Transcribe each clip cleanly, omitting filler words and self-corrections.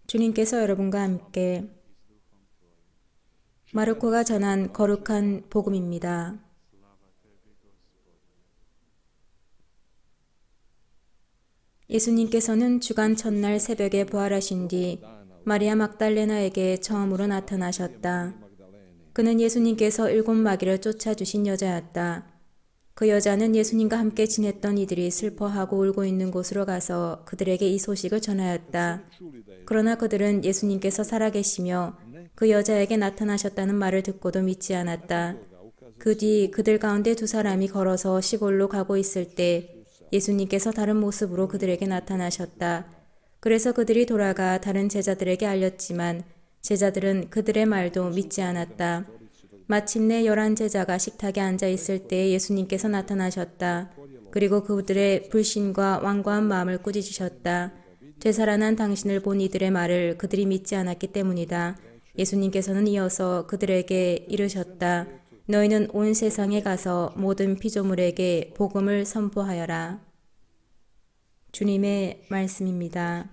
주님께서 여러분과 함께 마르코가 전한 거룩한 복음입니다. 예수님께서는 주간 첫날 새벽에 부활하신 뒤 마리아 막달레나에게 처음으로 나타나셨다. 그는 예수님께서 7 마귀를 쫓아주신 여자였다. 그 여자는 예수님과 함께 지냈던 이들이 슬퍼하고 울고 있는 곳으로 가서 그들에게 이 소식을 전하였다. 그러나 그들은 예수님께서 살아계시며 그 여자에게 나타나셨다는 말을 듣고도 믿지 않았다. 그 뒤 그들 가운데 2 사람이 걸어서 시골로 가고 있을 때 예수님께서 다른 모습으로 그들에게 나타나셨다. 그래서 그들이 돌아가 다른 제자들에게 알렸지만 제자들은 그들의 말도 믿지 않았다. 마침내 11 제자가 식탁에 앉아 있을 때 예수님께서 나타나셨다. 그리고 그들의 불신과 완고한 마음을 꾸짖으셨다. 되살아난 당신을 본 이들의 말을 그들이 믿지 않았기 때문이다. 예수님께서는 이어서 그들에게 이르셨다. 너희는 온 세상에 가서 모든 피조물에게 복음을 선포하여라. 주님의 말씀입니다.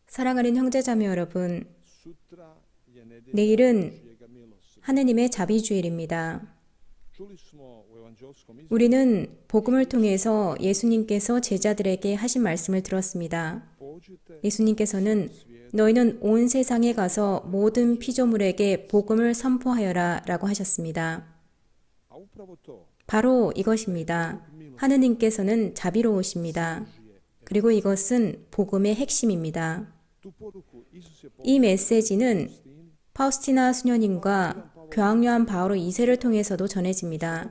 사랑하는 형제자매 여러분, 내일은 하느님의 자비주일입니다. 우리는 복음을 통해서 예수님께서 제자들에게 하신 말씀을 들었습니다. 예수님께서는 너희는 온 세상에 가서 모든 피조물에게 복음을 선포하여라 라고 하셨습니다. 바로 이것입니다. 하느님께서는 자비로우십니다. 그리고 이것은 복음의 핵심입니다. 이 메시지는 파우스티나 수녀님과 교황 요한 바오로 2세를 통해서도 전해집니다.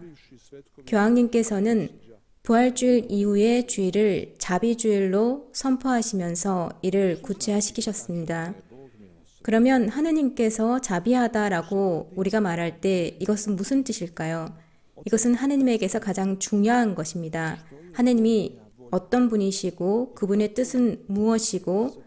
교황님께서는 부활주일 이후의 주일을 자비주일로 선포하시면서 이를 구체화시키셨습니다. 그러면 하느님께서 자비하다라고 우리가 말할 때 이것은 무슨 뜻일까요? 이것은 하느님에게서 가장 중요한 것입니다. 하느님이 어떤 분이시고 그분의 뜻은 무엇이고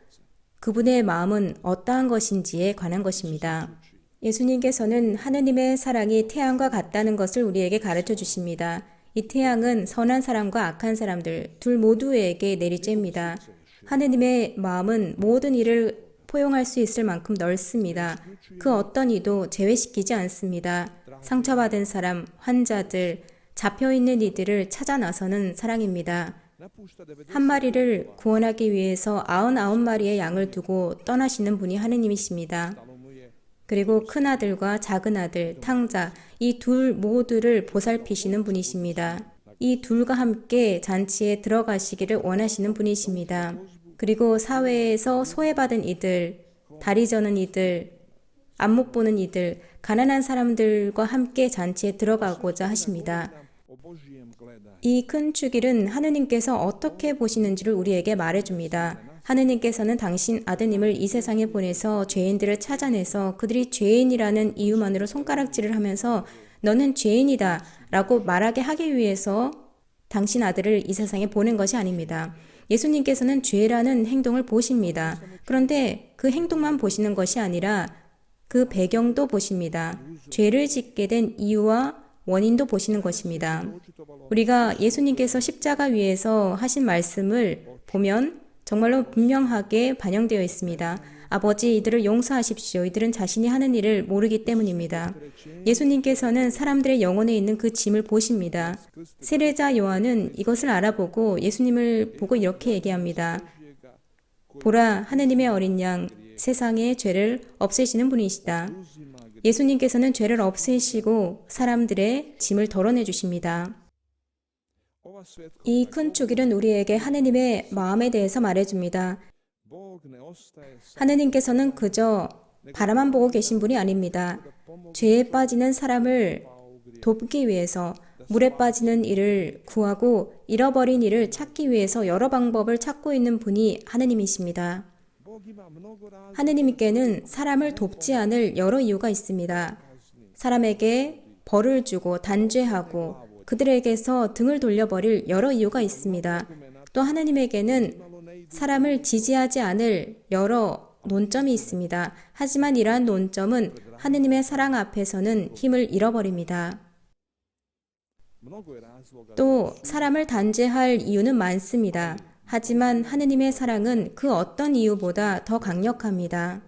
그분의 마음은 어떠한 것인지에 관한 것입니다. 예수님께서는 하느님의 사랑이 태양과 같다는 것을 우리에게 가르쳐 주십니다. 이 태양은 선한 사람과 악한 사람들 둘 모두에게 내리쬐입니다. 하느님의 마음은 모든 일을 포용할 수 있을 만큼 넓습니다. 그 어떤 이도 제외시키지 않습니다. 상처받은 사람, 환자들, 잡혀있는 이들을 찾아 나서는 사랑입니다. 한 마리를 구원하기 위해서 99마리의 양을 두고 떠나시는 분이 하느님이십니다. 그리고 큰아들과 작은아들, 탕자, 이 둘 모두를 보살피시는 분이십니다. 이 둘과 함께 잔치에 들어가시기를 원하시는 분이십니다. 그리고 사회에서 소외받은 이들, 다리 저는 이들, 안목 보는 이들, 가난한 사람들과 함께 잔치에 들어가고자 하십니다. 이 큰 축일은 하느님께서 어떻게 보시는지를 우리에게 말해줍니다. 하느님께서는 당신 아드님을 이 세상에 보내서 죄인들을 찾아내서 그들이 죄인이라는 이유만으로 손가락질을 하면서 너는 죄인이다 라고 말하게 하기 위해서 당신 아들을 이 세상에 보낸 것이 아닙니다. 예수님께서는 죄라는 행동을 보십니다. 그런데 그 행동만 보시는 것이 아니라 그 배경도 보십니다. 죄를 짓게 된 이유와 원인도 보시는 것입니다. 우리가 예수님께서 십자가 위에서 하신 말씀을 보면 정말로 분명하게 반영되어 있습니다. 아버지, 이들을 용서하십시오. 이들은 자신이 하는 일을 모르기 때문입니다. 예수님께서는 사람들의 영혼에 있는 그 짐을 보십니다. 세례자 요한은 이것을 알아보고 예수님을 보고 이렇게 얘기합니다. 보라, 하느님의 어린 양, 세상의 죄를 없애시는 분이시다. 예수님께서는 죄를 없애시고 사람들의 짐을 덜어내 주십니다. 이 큰 축일은 우리에게 하느님의 마음에 대해서 말해줍니다. 하느님께서는 그저 바라만 보고 계신 분이 아닙니다. 죄에 빠지는 사람을 돕기 위해서 물에 빠지는 이를 구하고 잃어버린 이를 찾기 위해서 여러 방법을 찾고 있는 분이 하느님이십니다. 하느님께는 사람을 돕지 않을 여러 이유가 있습니다. 사람에게 벌을 주고 단죄하고 그들에게서 등을 돌려버릴 여러 이유가 있습니다. 또 하느님에게는 사람을 지지하지 않을 여러 논점이 있습니다. 하지만 이러한 논점은 하느님의 사랑 앞에서는 힘을 잃어버립니다. 또 사람을 단죄할 이유는 많습니다. 하지만 하느님의 사랑은 그 어떤 이유보다 더 강력합니다.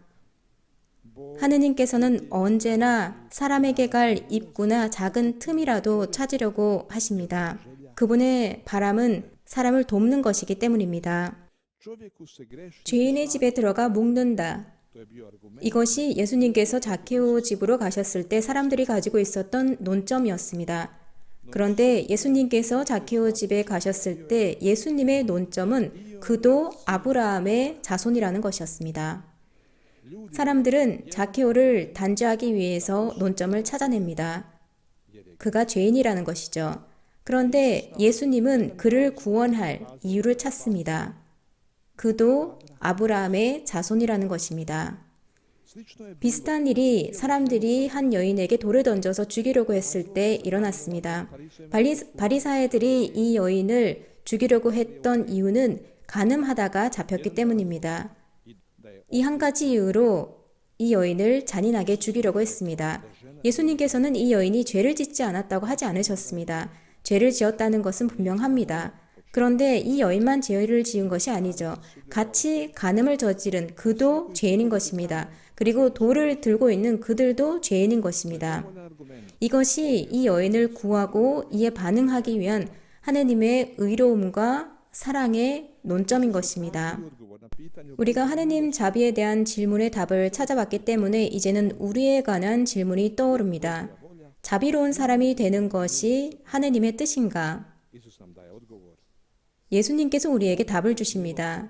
하느님께서는 언제나 사람에게 갈 입구나 작은 틈이라도 찾으려고 하십니다. 그분의 바람은 사람을 돕는 것이기 때문입니다. 죄인의 집에 들어가 묵는다. 이것이 예수님께서 자케오 집으로 가셨을 때 사람들이 가지고 있었던 논점이었습니다. 그런데 예수님께서 자케오 집에 가셨을 때 예수님의 논점은 그도 아브라함의 자손이라는 것이었습니다. 사람들은 자케오를 단죄하기 위해서 논점을 찾아냅니다. 그가 죄인이라는 것이죠. 그런데 예수님은 그를 구원할 이유를 찾습니다. 그도 아브라함의 자손이라는 것입니다. 비슷한 일이 사람들이 한 여인에게 돌을 던져서 죽이려고 했을 때 일어났습니다. 바리사이들이 이 여인을 죽이려고 했던 이유는 간음하다가 잡혔기 때문입니다. 이 한 가지 이유로 이 여인을 잔인하게 죽이려고 했습니다. 예수님께서는 이 여인이 죄를 짓지 않았다고 하지 않으셨습니다. 죄를 지었다는 것은 분명합니다. 그런데 이 여인만 죄를 지은 것이 아니죠. 같이 간음을 저지른 그도 죄인인 것입니다. 그리고 돌을 들고 있는 그들도 죄인인 것입니다. 이것이 이 여인을 구하고 이에 반응하기 위한 하느님의 의로움과 사랑의 논점인 것입니다. 우리가 하느님 자비에 대한 질문의 답을 찾아봤기 때문에 이제는 우리에 관한 질문이 떠오릅니다. 자비로운 사람이 되는 것이 하느님의 뜻인가? 예수님께서 우리에게 답을 주십니다.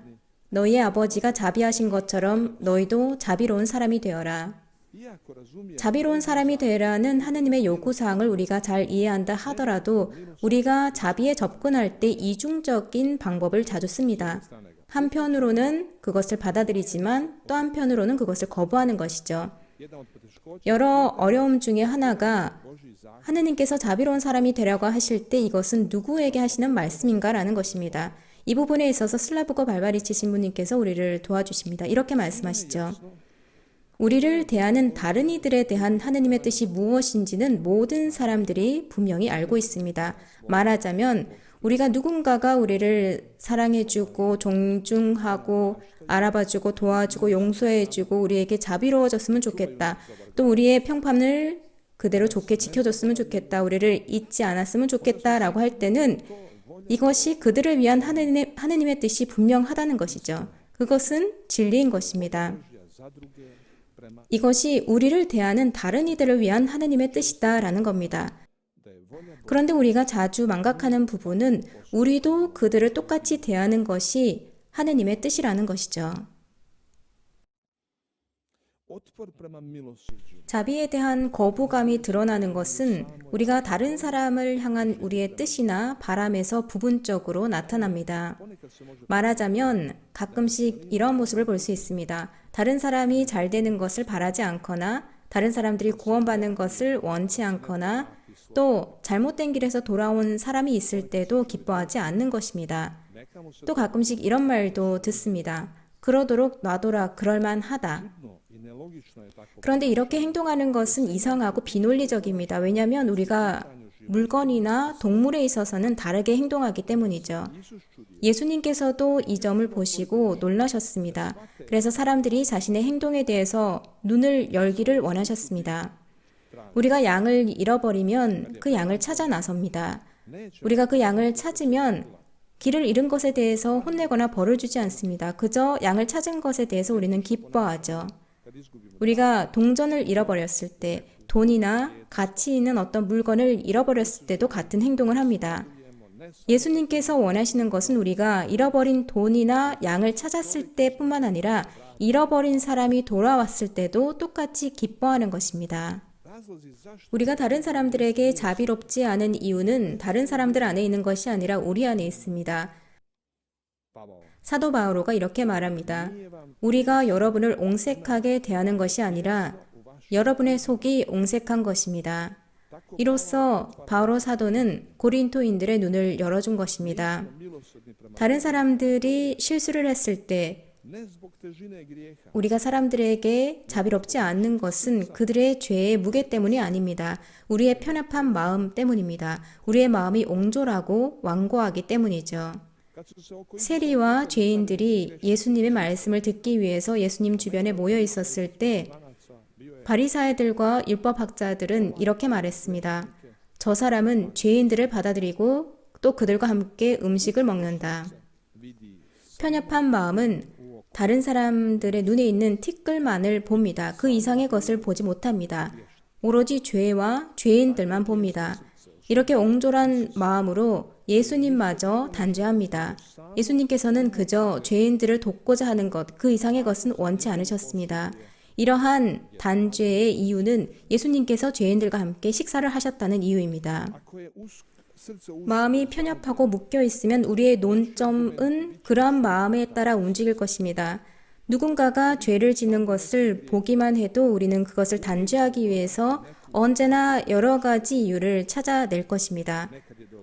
너희의 아버지가 자비하신 것처럼 너희도 자비로운 사람이 되어라. 자비로운 사람이 되라는 하느님의 요구사항을 우리가 잘 이해한다 하더라도 우리가 자비에 접근할 때 이중적인 방법을 자주 씁니다. 한편으로는 그것을 받아들이지만 또 한편으로는 그것을 거부하는 것이죠. 여러 어려움 중에 하나가 하느님께서 자비로운 사람이 되라고 하실 때 이것은 누구에게 하시는 말씀인가라는 것입니다. 이 부분에 있어서 슬라브거 발바리치 신부님께서 우리를 도와주십니다. 이렇게 말씀하시죠. 우리를 대하는 다른 이들에 대한 하느님의 뜻이 무엇인지는 모든 사람들이 분명히 알고 있습니다. 말하자면 우리가 누군가가 우리를 사랑해주고 존중하고 알아봐주고 도와주고 용서해주고 우리에게 자비로워졌으면 좋겠다. 또 우리의 평판을 그대로 좋게 지켜줬으면 좋겠다. 우리를 잊지 않았으면 좋겠다라고 할 때는 이것이 그들을 위한 하느님의 뜻이 분명하다는 것이죠. 그것은 진리인 것입니다. 이것이 우리를 대하는 다른 이들을 위한 하느님의 뜻이다라는 겁니다. 그런데 우리가 자주 망각하는 부분은 우리도 그들을 똑같이 대하는 것이 하느님의 뜻이라는 것이죠. 자비에 대한 거부감이 드러나는 것은 우리가 다른 사람을 향한 우리의 뜻이나 바람에서 부분적으로 나타납니다. 말하자면 가끔씩 이런 모습을 볼 수 있습니다. 다른 사람이 잘 되는 것을 바라지 않거나 다른 사람들이 구원받는 것을 원치 않거나 또 잘못된 길에서 돌아온 사람이 있을 때도 기뻐하지 않는 것입니다. 또 가끔씩 이런 말도 듣습니다. 그러도록 놔둬라 그럴만하다. 그런데 이렇게 행동하는 것은 이상하고 비논리적입니다. 왜냐하면 우리가 물건이나 동물에 있어서는 다르게 행동하기 때문이죠. 예수님께서도 이 점을 보시고 놀라셨습니다. 그래서 사람들이 자신의 행동에 대해서 눈을 열기를 원하셨습니다. 우리가 양을 잃어버리면 그 양을 찾아 나섭니다. 우리가 그 양을 찾으면 길을 잃은 것에 대해서 혼내거나 벌을 주지 않습니다. 그저 양을 찾은 것에 대해서 우리는 기뻐하죠. 우리가 동전을 잃어버렸을 때, 돈이나 가치 있는 어떤 물건을 잃어버렸을 때도 같은 행동을 합니다. 예수님께서 원하시는 것은 우리가 잃어버린 돈이나 양을 찾았을 때뿐만 아니라 잃어버린 사람이 돌아왔을 때도 똑같이 기뻐하는 것입니다. 우리가 다른 사람들에게 자비롭지 않은 이유는 다른 사람들 안에 있는 것이 아니라 우리 안에 있습니다. 사도 바오로가 이렇게 말합니다. 우리가 여러분을 옹색하게 대하는 것이 아니라 여러분의 속이 옹색한 것입니다. 이로써 바오로 사도는 고린토인들의 눈을 열어준 것입니다. 다른 사람들이 실수를 했을 때 우리가 사람들에게 자비롭지 않는 것은 그들의 죄의 무게 때문이 아닙니다. 우리의 편협한 마음 때문입니다. 우리의 마음이 옹졸하고 완고하기 때문이죠. 세리와 죄인들이 예수님의 말씀을 듣기 위해서 예수님 주변에 모여 있었을 때 바리사이들과 율법학자들은 이렇게 말했습니다. 저 사람은 죄인들을 받아들이고 또 그들과 함께 음식을 먹는다. 편협한 마음은 다른 사람들의 눈에 있는 티끌만을 봅니다. 그 이상의 것을 보지 못합니다. 오로지 죄와 죄인들만 봅니다. 이렇게 옹졸한 마음으로 예수님마저 단죄합니다. 예수님께서는 그저 죄인들을 돕고자 하는 것, 그 이상의 것은 원치 않으셨습니다. 이러한 단죄의 이유는 예수님께서 죄인들과 함께 식사를 하셨다는 이유입니다. 마음이 편협하고 묶여 있으면 우리의 논점은 그러한 마음에 따라 움직일 것입니다. 누군가가 죄를 짓는 것을 보기만 해도 우리는 그것을 단죄하기 위해서 언제나 여러 가지 이유를 찾아낼 것입니다.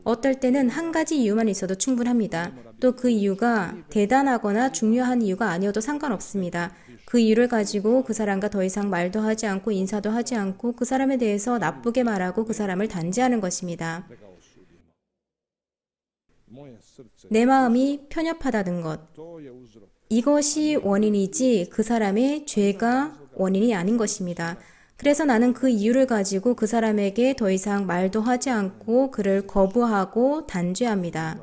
어떨 때는 한 가지 이유만 있어도 충분합니다. 또 그 이유가 대단하거나 중요한 이유가 아니어도 상관없습니다. 그 이유를 가지고 그 사람과 더 이상 말도 하지 않고 인사도 하지 않고 그 사람에 대해서 나쁘게 말하고 그 사람을 단죄하는 것입니다. 내 마음이 편협하다는 것, 이것이 원인이지 그 사람의 죄가 원인이 아닌 것입니다. 그래서 나는 그 이유를 가지고 그 사람에게 더 이상 말도 하지 않고 그를 거부하고 단죄합니다.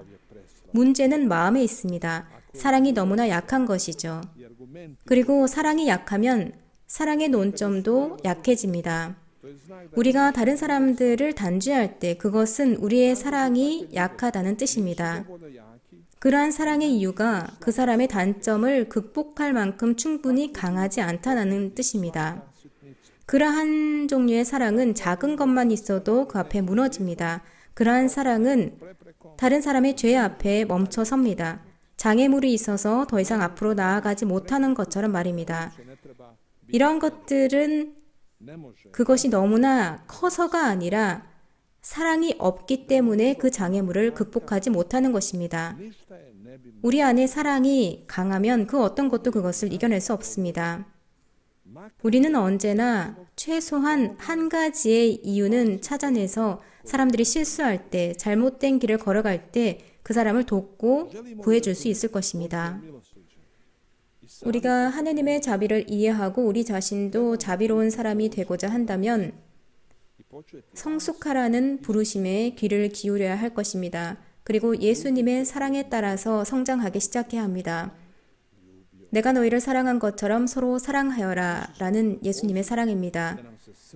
문제는 마음에 있습니다. 사랑이 너무나 약한 것이죠. 그리고 사랑이 약하면 사랑의 논점도 약해집니다. 우리가 다른 사람들을 단죄할 때 그것은 우리의 사랑이 약하다는 뜻입니다. 그러한 사랑의 이유가 그 사람의 단점을 극복할 만큼 충분히 강하지 않다는 뜻입니다. 그러한 종류의 사랑은 작은 것만 있어도 그 앞에 무너집니다. 그러한 사랑은 다른 사람의 죄 앞에 멈춰 섭니다. 장애물이 있어서 더 이상 앞으로 나아가지 못하는 것처럼 말입니다. 이런 것들은 그것이 너무나 커서가 아니라 사랑이 없기 때문에 그 장애물을 극복하지 못하는 것입니다. 우리 안에 사랑이 강하면 그 어떤 것도 그것을 이겨낼 수 없습니다. 우리는 언제나 최소한 한 가지의 이유는 찾아내서 사람들이 실수할 때, 잘못된 길을 걸어갈 때 그 사람을 돕고 구해줄 수 있을 것입니다. 우리가 하느님의 자비를 이해하고 우리 자신도 자비로운 사람이 되고자 한다면 성숙하라는 부르심에 귀를 기울여야 할 것입니다. 그리고 예수님의 사랑에 따라서 성장하기 시작해야 합니다. 내가 너희를 사랑한 것처럼 서로 사랑하여라 라는 예수님의 사랑입니다.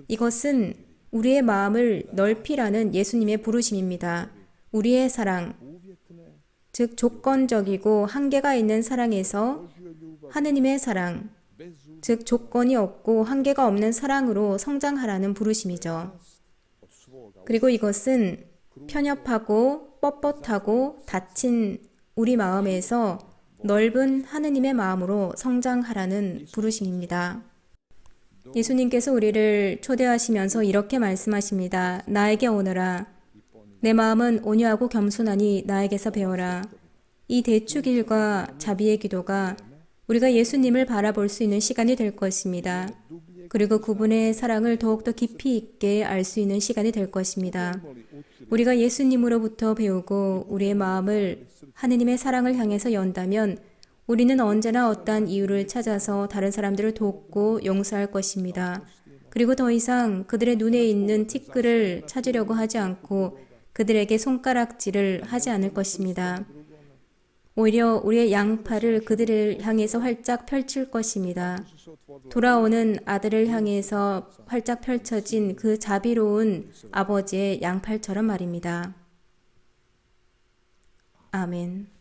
이것은 우리의 마음을 넓히라는 예수님의 부르심입니다. 우리의 사랑, 즉 조건적이고 한계가 있는 사랑에서 하느님의 사랑, 즉 조건이 없고 한계가 없는 사랑으로 성장하라는 부르심이죠. 그리고 이것은 편협하고 뻣뻣하고 닫힌 우리 마음에서 넓은 하느님의 마음으로 성장하라는 부르심입니다. 예수님께서 우리를 초대하시면서 이렇게 말씀하십니다. 나에게 오너라. 내 마음은 온유하고 겸손하니 나에게서 배워라. 이 대축일과 자비의 기도가 우리가 예수님을 바라볼 수 있는 시간이 될 것입니다. 그리고 그분의 사랑을 더욱더 깊이 있게 알 수 있는 시간이 될 것입니다. 우리가 예수님으로부터 배우고 우리의 마음을 하느님의 사랑을 향해서 연다면 우리는 언제나 어떠한 이유를 찾아서 다른 사람들을 돕고 용서할 것입니다. 그리고 더 이상 그들의 눈에 있는 티끌을 찾으려고 하지 않고 그들에게 손가락질을 하지 않을 것입니다. 오히려 우리의 양팔을 그들을 향해서 활짝 펼칠 것입니다. 돌아오는 아들을 향해서 활짝 펼쳐진 그 자비로운 아버지의 양팔처럼 말입니다. 아멘.